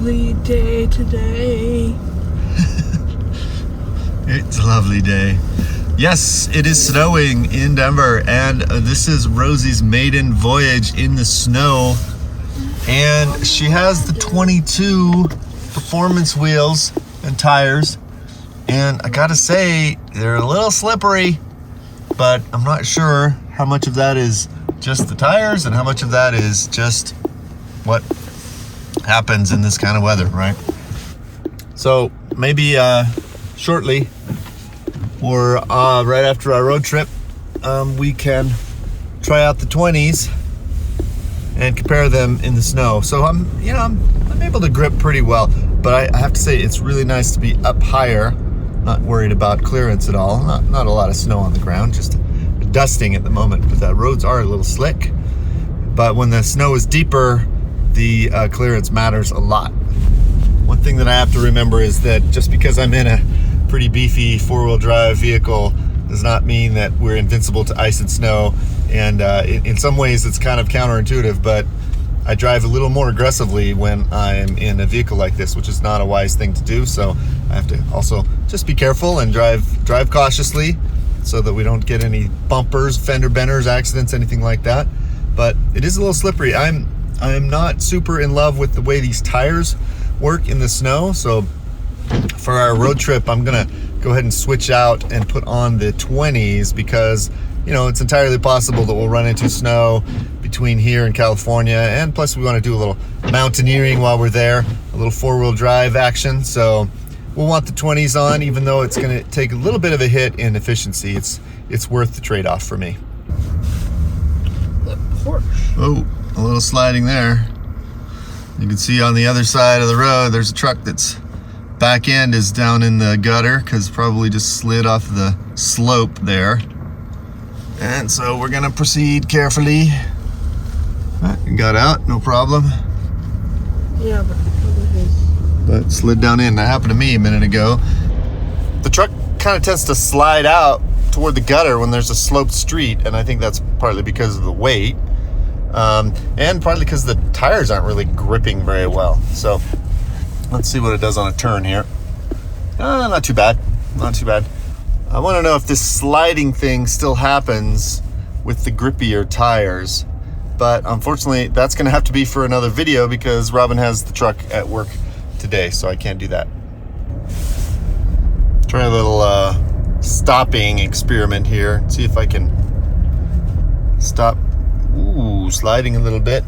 lovely day today. It's a lovely day. Yes, it is snowing in Denver, and this is Rosie's maiden voyage in the snow. And she has the 22 performance wheels and tires. And I gotta say, they're a little slippery, but I'm not sure how much of that is just the tires and how much of that is just what happens in this kind of weather, right? So maybe shortly, or right after our road trip, we can try out the 20s and compare them in the snow. So I'm able to grip pretty well, but I have to say it's really nice to be up higher, not worried about clearance at all. Not a lot of snow on the ground, just dusting at the moment, but the roads are a little slick. But when the snow is deeper, the clearance matters a lot. One thing that I have to remember is that just because I'm in a pretty beefy four-wheel drive vehicle does not mean that we're invincible to ice and snow. And in some ways it's kind of counterintuitive, but I drive a little more aggressively when I'm in a vehicle like this, which is not a wise thing to do. So I have to also just be careful and drive cautiously so that we don't get any bumpers, fender benders, accidents, anything like that. But it is a little slippery. I'm not super in love with the way these tires work in the snow. So for our road trip, I'm gonna go ahead and switch out and put on the 20s because, you know, it's entirely possible that we'll run into snow between here and California. And plus we want to do a little mountaineering while we're there, a little four-wheel drive action. So we'll want the 20s on, even though it's going to take a little bit of a hit in efficiency. It's worth the trade-off for me. Oh, a little sliding there. You can see on the other side of the road, there's a truck that's back end is down in the gutter because probably just slid off the slope there. And so we're gonna proceed carefully. Got out, no problem. Yeah, but slid down in. That happened to me a minute ago. The truck kind of tends to slide out toward the gutter when there's a sloped street, and I think that's partly because of the weight, and partly because the tires aren't really gripping very well. So let's see what it does on a turn here. Not too bad. Not too bad. I want to know if this sliding thing still happens with the grippier tires. But unfortunately, that's going to have to be for another video because Robin has the truck at work today, so I can't do that. Try a little stopping experiment here. See if I can stop. Ooh, sliding a little bit.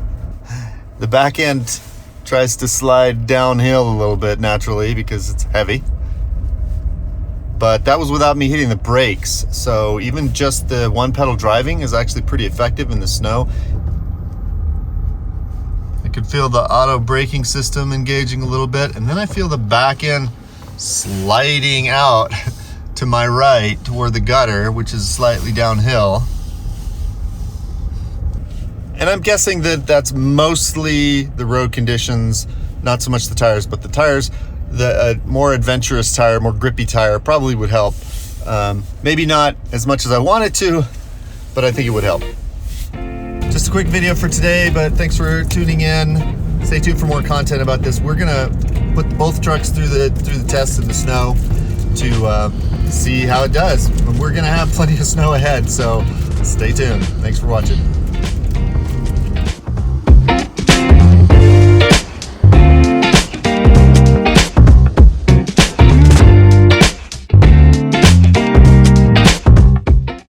The back end tries to slide downhill a little bit naturally because it's heavy. But that was without me hitting the brakes. So even just the one pedal driving is actually pretty effective in the snow. I could feel the auto braking system engaging a little bit, and then I feel the back end sliding out to my right toward the gutter, which is slightly downhill. And I'm guessing that that's mostly the road conditions, not so much the tires, but the tires, the more adventurous tire, more grippy tire probably would help. Maybe not as much as I wanted to, but I think it would help. Just a quick video for today, but thanks for tuning in. Stay tuned for more content about this. We're gonna put both trucks through the tests in the snow to see how it does. We're gonna have plenty of snow ahead, so stay tuned. Thanks for watching.